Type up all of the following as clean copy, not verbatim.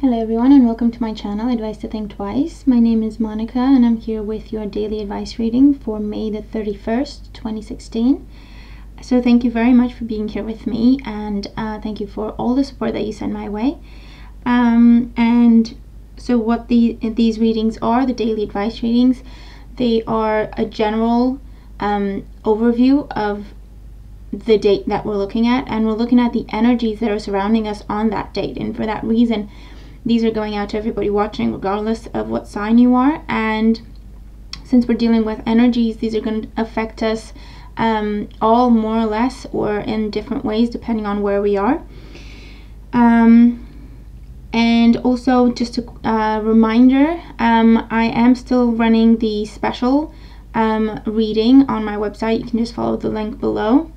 Hello everyone and welcome to my channel, Advice to Think Twice. My name is Monica and I'm here with your daily advice reading for May the 31st, 2016. So thank you very much for being here with me, and thank you for all the support that you send my way. And so what these readings are, the daily advice readings, they are a general overview of the date that we're looking at, and we're looking at the energies that are surrounding us on that date. And for that reason, these are going out to everybody watching, regardless of what sign you are. And since we're dealing with energies, these are going to affect us all more or less, or in different ways depending on where we are. And also just a reminder, I am still running the special reading on my website. You can just follow the link below,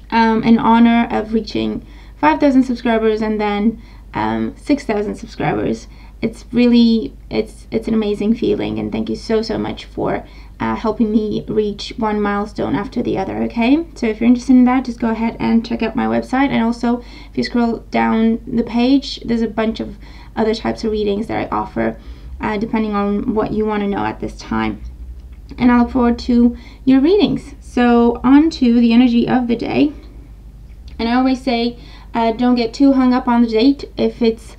in honor of reaching 5,000 subscribers and then 6,000 subscribers. It's an amazing feeling, and thank you so much for helping me reach one milestone after the other. Okay, so if you're interested in that, just go ahead and check out my website. And also, if you scroll down the page, there's a bunch of other types of readings that I offer, depending on what you want to know at this time. And I look forward to your readings. So on to the energy of the day. And I always say, don't get too hung up on the date. If it's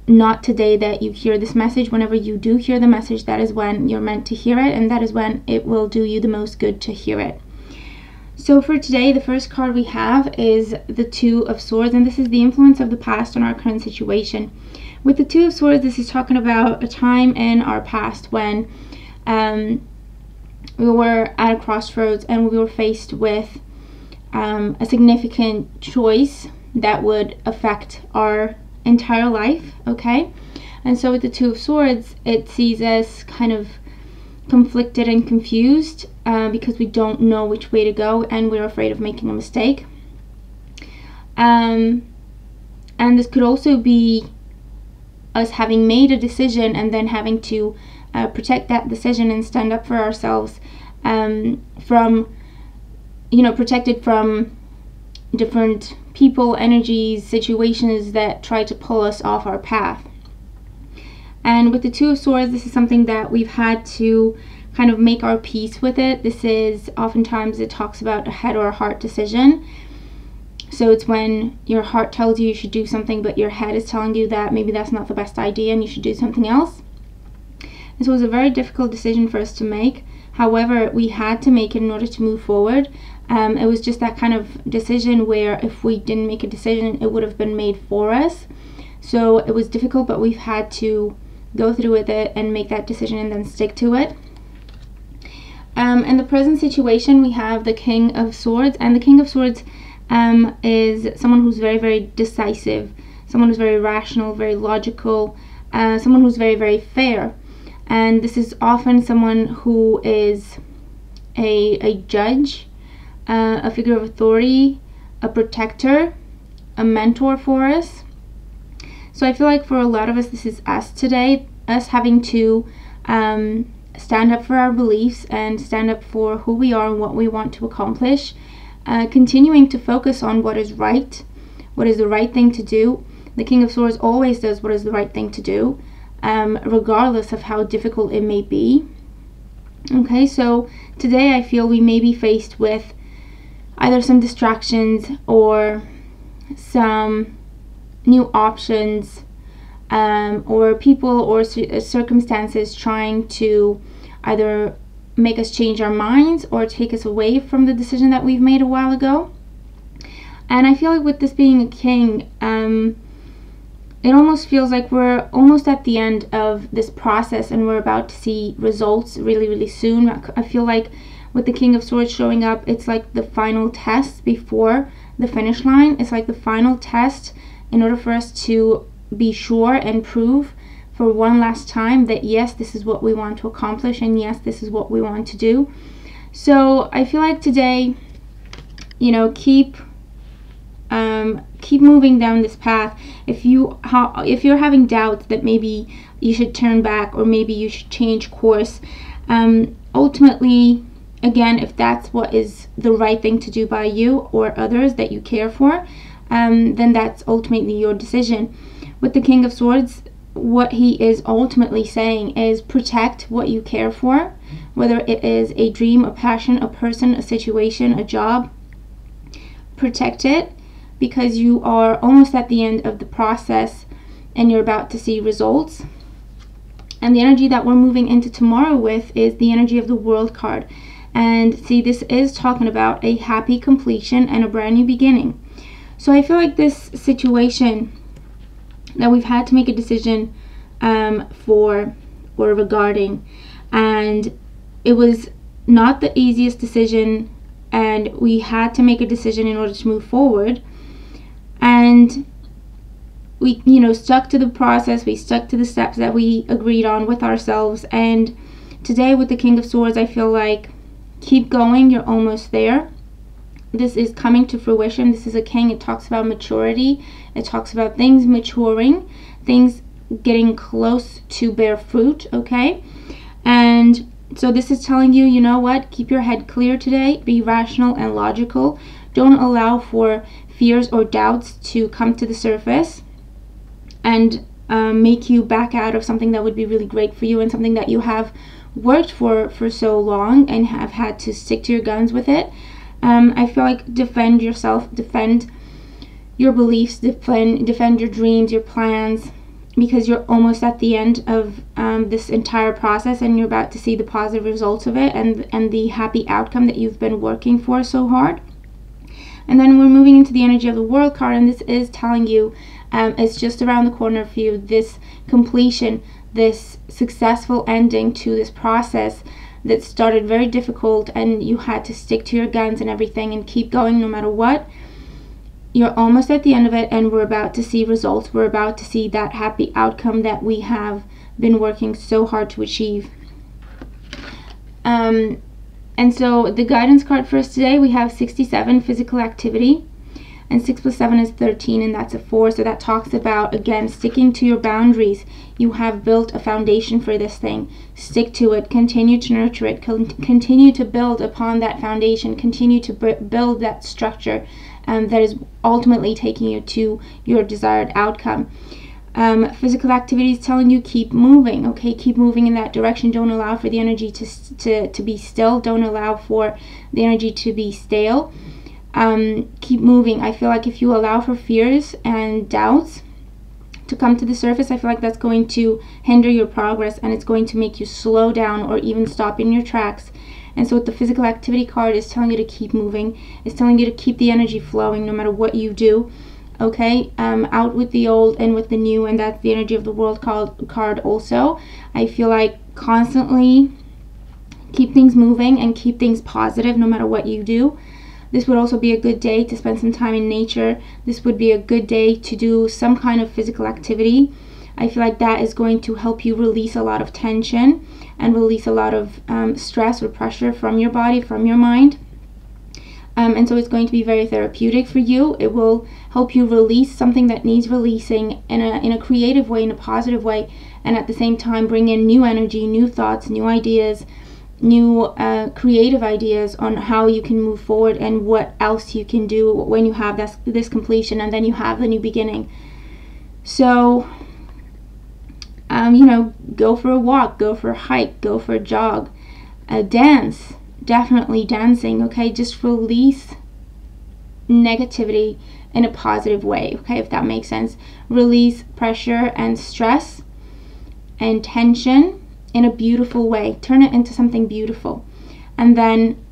not today that you hear this message, whenever you do hear the message, that is when you're meant to hear it, and that is when it will do you the most good to hear it. So for today, the first card we have is the Two of Swords, and this is the influence of the past on our current situation. With the Two of Swords, this is talking about a time in our past when we were at a crossroads and we were faced with a significant choice that would affect our entire life. Okay, and so with the Two of Swords, it sees us kind of conflicted and confused because we don't know which way to go, and we're afraid of making a mistake. And this could also be us having made a decision and then having to protect that decision and stand up for ourselves, protected from different people, energies, situations that try to pull us off our path. And with the Two of Swords, this is something that we've had to kind of make our peace with it. This is oftentimes, it talks about a head or a heart decision. So it's when your heart tells you should do something, but your head is telling you that maybe that's not the best idea and you should do something else. This was a very difficult decision for us to make. However, we had to make it in order to move forward. It was just that kind of decision where if we didn't make a decision, it would have been made for us. So it was difficult, but we've had to go through with it and make that decision and then stick to it. In the present situation, we have the King of Swords, and the King of Swords is someone who's very decisive, someone who's very rational, very logical, someone who's very fair. And this is often someone who is a judge, a figure of authority, a protector, a mentor for us. So I feel like for a lot of us, this is us today, us having to stand up for our beliefs and stand up for who we are and what we want to accomplish, continuing to focus on what is right, what is the right thing to do. The King of Swords always does what is the right thing to do, regardless of how difficult it may be. Okay, so today I feel we may be faced with either some distractions or some new options, or people or circumstances trying to either make us change our minds or take us away from the decision that we've made a while ago. And I feel like with this being a king, it almost feels like we're almost at the end of this process and we're about to see results really soon. I feel like with the King of Swords showing up, it's like the final test before the finish line. It's like the final test in order for us to be sure and prove for one last time that yes, this is what we want to accomplish, and yes, this is what we want to do. So I feel like today, keep moving down this path. If you're having doubts that maybe you should turn back or maybe you should change course, ultimately, again, if that's what is the right thing to do by you or others that you care for, then that's ultimately your decision. With the King of Swords, what he is ultimately saying is protect what you care for, whether it is a dream, a passion, a person, a situation, a job. Protect it, because you are almost at the end of the process and you're about to see results. And the energy that we're moving into tomorrow with is the energy of the World card. And see, this is talking about a happy completion and a brand new beginning. So I feel like this situation that we've had to make a decision for or regarding, and it was not the easiest decision, and we had to make a decision in order to move forward, and we stuck to the process, we stuck to the steps that we agreed on with ourselves. And today with the King of Swords, I feel like keep going, you're almost there. This is coming to fruition. This is a king. It talks about maturity. It talks about things maturing, things getting close to bear fruit, okay? And so this is telling you, you know what? Keep your head clear today. Be rational and logical. Don't allow for fears or doubts to come to the surface and make you back out of something that would be really great for you and something that you have worked for so long and have had to stick to your guns with it. I feel like defend yourself, defend your beliefs, defend your dreams, your plans, because you're almost at the end of this entire process and you're about to see the positive results of it and the happy outcome that you've been working for so hard. And then we're moving into the energy of the World card, and this is telling you it's just around the corner for you, this completion, this successful ending to this process that started very difficult, and you had to stick to your guns and everything and keep going no matter what. You're almost at the end of it, and we're about to see results. We're about to see that happy outcome that we have been working so hard to achieve. And so the guidance card for us today, we have 67, physical activity, and 6 plus 7 is 13, and that's a 4. So that talks about, again, sticking to your boundaries. You have built a foundation for this thing. Stick to it. Continue to nurture it. Continue to build upon that foundation. Continue to build that structure that is ultimately taking you to your desired outcome. Physical activity is telling you keep moving, okay? Keep moving in that direction. Don't allow for the energy to be still. Don't allow for the energy to be stale. Keep moving. I feel like if you allow for fears and doubts to come to the surface, I feel like that's going to hinder your progress, and it's going to make you slow down or even stop in your tracks. And so with the physical activity card, is telling you to keep moving. It's telling you to keep the energy flowing no matter what you do. Okay, out with the old and with the new, and that's the energy of the World card also. I feel like constantly keep things moving and keep things positive no matter what you do. This would also be a good day to spend some time in nature. This would be a good day to do some kind of physical activity. I feel like that is going to help you release a lot of tension and release a lot of stress or pressure from your body, from your mind. And so it's going to be very therapeutic for you. It will help you release something that needs releasing in a creative way, in a positive way, and at the same time bring in new energy, new thoughts, new ideas, new creative ideas on how you can move forward and what else you can do when you have this completion and then you have the new beginning. So go for a walk, go for a hike, go for a jog, dance. Definitely dancing, okay? Just release negativity in a positive way, okay, if that makes sense. Release pressure and stress and tension in a beautiful way. Turn it into something beautiful, and then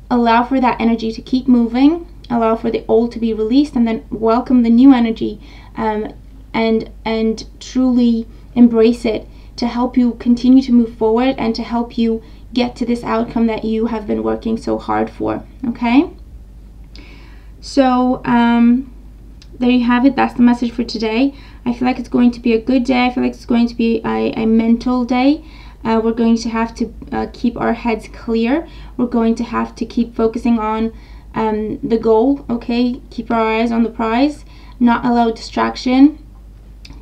allow for that energy to keep moving. Allow for the old to be released, and then welcome the new energy, and truly embrace it to help you continue to move forward and to help you get to this outcome that you have been working so hard for, okay? So there you have it. That's the message for today. I feel like it's going to be a good day. I feel like it's going to be a mental day. We're going to have to keep our heads clear. We're going to have to keep focusing on the goal, okay? Keep our eyes on the prize, not allow distraction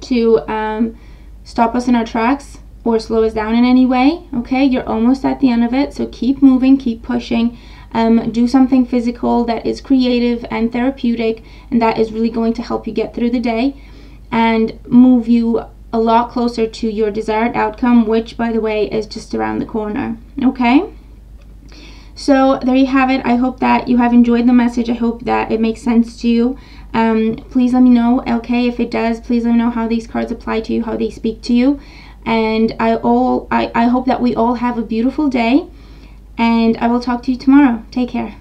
to stop us in our tracks or slow us down in any way, okay? You're almost at the end of it, so keep moving, keep pushing. Do something physical that is creative and therapeutic, and that is really going to help you get through the day. and move you a lot closer to your desired outcome, which, by the way, is just around the corner. Okay? So there you have it. I hope that you have enjoyed the message. I hope that it makes sense to you. Please let me know, okay, if it does. Please let me know how these cards apply to you, how they speak to you. And I hope that we all have a beautiful day. And I will talk to you tomorrow. Take care.